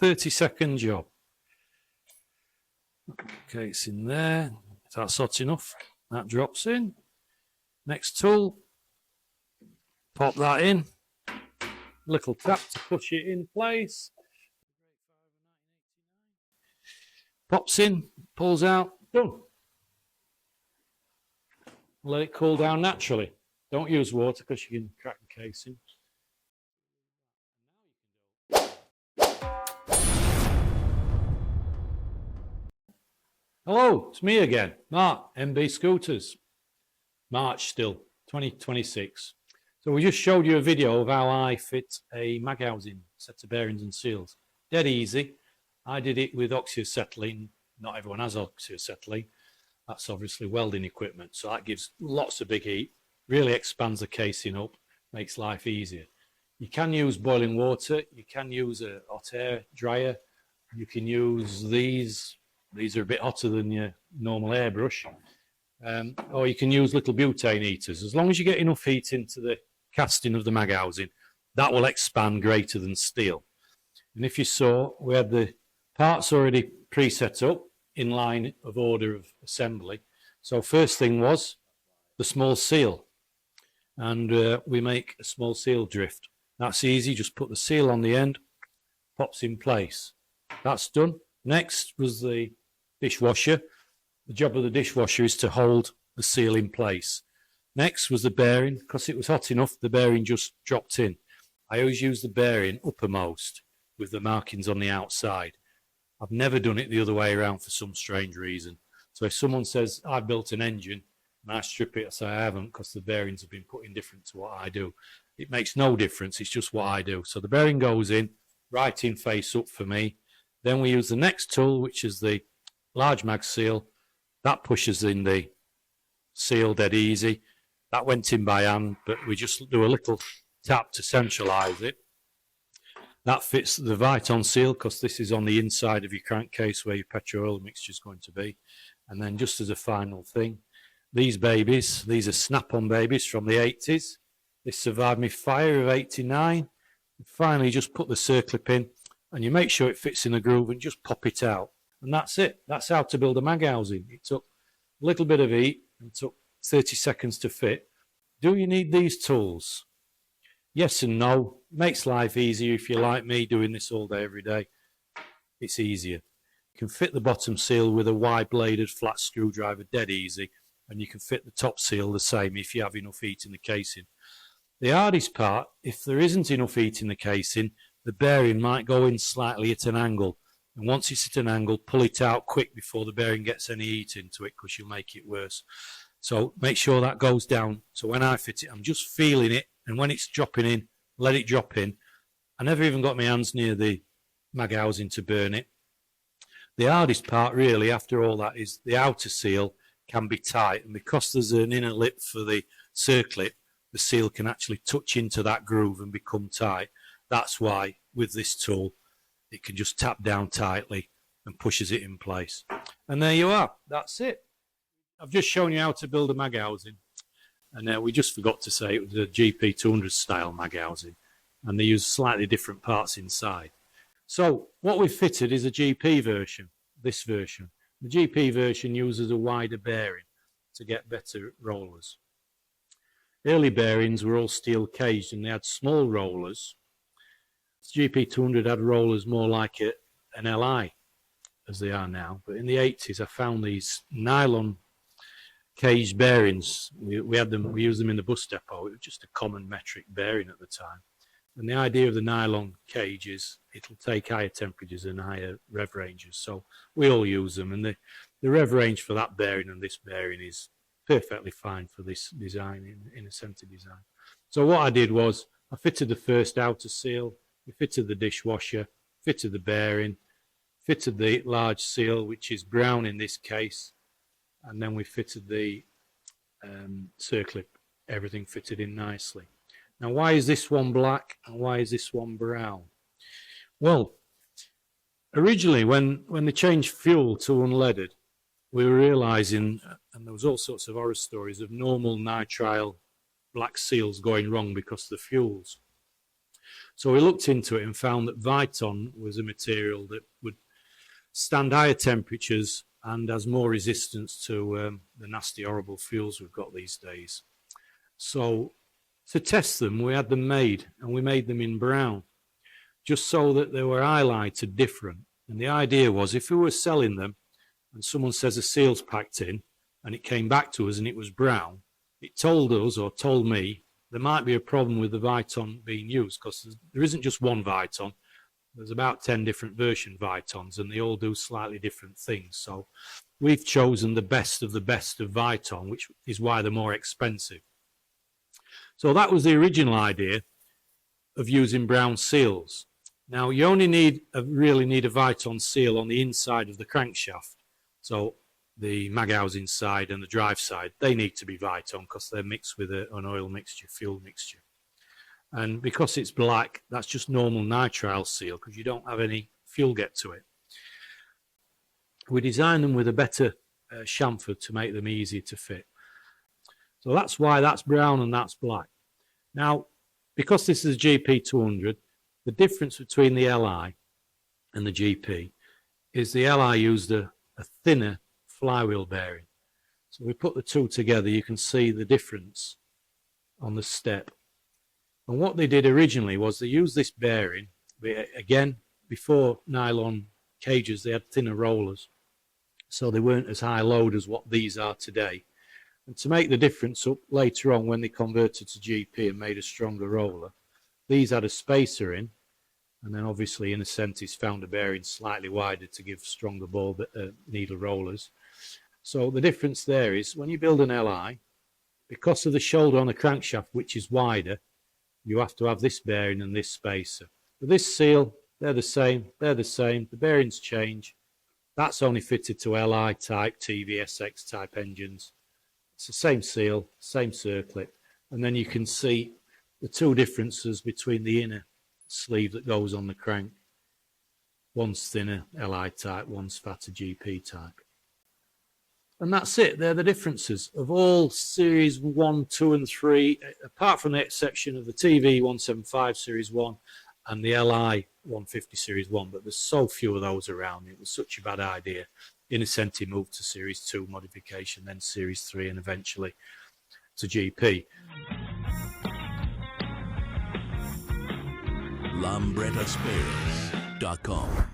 30-second job. Okay, it's in there. That's hot enough. That drops in. Next tool. Pop that in. Little tap to push it in place. Pops in, pulls out, done. Let it cool down naturally. Don't use water because you can crack the casing. Hello, it's me again, Mark, MB Scooters. March still, 2026. So we just showed you a video of how I fit a mag housing, set of bearings and seals. Dead easy. I did it with oxyacetylene. Not everyone has oxyacetylene. That's obviously welding equipment. So that gives lots of big heat, really expands the casing up, makes life easier. You can use boiling water. You can use a hot air dryer. You can use these. These are a bit hotter than your normal airbrush. Or you can use little butane heaters. As long as you get enough heat into the casting of the mag housing, that will expand greater than steel. And if you saw, we had the parts already pre-set up in line of order of assembly. So first thing was the small seal. And we make a small seal drift. That's easy, just put the seal on the end, pops in place. That's done. Next was the dishwasher. The job of the dishwasher is to hold the seal in place. Next was the bearing. Because it was hot enough, the bearing just dropped in. I always use the bearing uppermost with the markings on the outside. I've never done it the other way around for some strange reason. So if someone says, I've built an engine, and I strip it, I say I haven't because the bearings have been put in different to what I do. It makes no difference, it's just what I do. So the bearing goes in, right in face up for me. Then we use the next tool, which is the large mag seal. That pushes in the seal dead easy. That went in by hand, but we just do a little tap to centralize it. That fits the Viton seal because this is on the inside of your crankcase where your petrol oil mixture is going to be. And then just as a final thing, these babies, these are snap-on babies from the 80s. This survived me fire of 89. And finally, just put the circlip in and you make sure it fits in the groove and just pop it out. And that's it. That's how to build a mag housing. It took a little bit of heat and took 30 seconds to fit. Do you need these tools? Yes and no. Makes life easier if you're like me doing this all day, every day. It's easier. You can fit the bottom seal with a wide-bladed flat screwdriver dead easy, and you can fit the top seal the same if you have enough heat in the casing. The hardest part, if there isn't enough heat in the casing, the bearing might go in slightly at an angle. And once it's at an angle, pull it out quick before the bearing gets any heat into it because you'll make it worse. So make sure that goes down. So when I fit it, I'm just feeling it. And when it's dropping in, let it drop in. I never even got my hands near the mag housing to burn it. The hardest part really after all that is the outer seal can be tight. And because there's an inner lip for the circlip, the seal can actually touch into that groove and become tight. That's why with this tool, it can just tap down tightly and pushes it in place. And there you are. That's it. I've just shown you how to build a mag housing. And we just forgot to say it was a GP200 style mag housing. And they use slightly different parts inside. So what we've fitted is a GP version, this version. The GP version uses a wider bearing to get better rollers. Early bearings were all steel caged and they had small rollers. GP200 had rollers more like an LI as they are now. But in the 80s, I found these nylon caged bearings. We used them in the bus depot. It was just a common metric bearing at the time. And the idea of the nylon cage is it'll take higher temperatures and higher rev ranges. So we all use them. And the rev range for that bearing and this bearing is perfectly fine for this design in a center design. So what I did was I fitted the first outer seal, we fitted the dishwasher, fitted the bearing, fitted the large seal, which is brown in this case, and then we fitted the circlip. Everything fitted in nicely. Now, why is this one black and why is this one brown? Well, originally when they changed fuel to unleaded, we were realizing, and there was all sorts of horror stories of normal nitrile black seals going wrong because of the fuels. So we looked into it and found that Viton was a material that would stand higher temperatures and has more resistance to the nasty, horrible fuels we've got these days. So to test them, we had them made, and we made them in brown, just so that they were highlighted different. And the idea was, if we were selling them and someone says a seal's packed in and it came back to us and it was brown, it told us, or told me, there might be a problem with the Viton being used, because there isn't just one Viton. There's about 10 different version Vitons, and they all do slightly different things. So we've chosen the best of Viton, which is why they're more expensive. So that was the original idea of using brown seals. Now, you only really need a Viton seal on the inside of the crankshaft. So the mag housing side and the drive side, they need to be Viton because they're mixed with an oil mixture, fuel mixture. And because it's black, that's just normal nitrile seal because you don't have any fuel get to it. We designed them with a better chamfer to make them easier to fit. So that's why that's brown and that's black. Now, because this is a GP200, the difference between the LI and the GP is the LI used a thinner flywheel bearing. So we put the two together, you can see the difference on the step. And what they did originally was they used this bearing, again, before nylon cages, they had thinner rollers. So they weren't as high load as what these are today. And to make the difference up later on when they converted to GP and made a stronger roller, these had a spacer in, and then obviously in a Ascentis found a bearing slightly wider to give stronger ball needle rollers. So the difference there is when you build an LI, because of the shoulder on the crankshaft, which is wider, you have to have this bearing and this spacer. With this seal, they're the same, the bearings change. That's only fitted to LI type, TVSX type engines. It's the same seal, same circlip, and then you can see the two differences between the inner sleeve that goes on the crank. One's thinner, LI type, one's fatter, GP type. And that's it, they're the differences of all series 1, 2 and 3, apart from the exception of the TV 175 series 1 and the LI 150 series 1, but there's so few of those around. It was such a bad idea. Innocenti moved to series 2 modification, then series 3 and eventually to GP. LambrettaSpares.com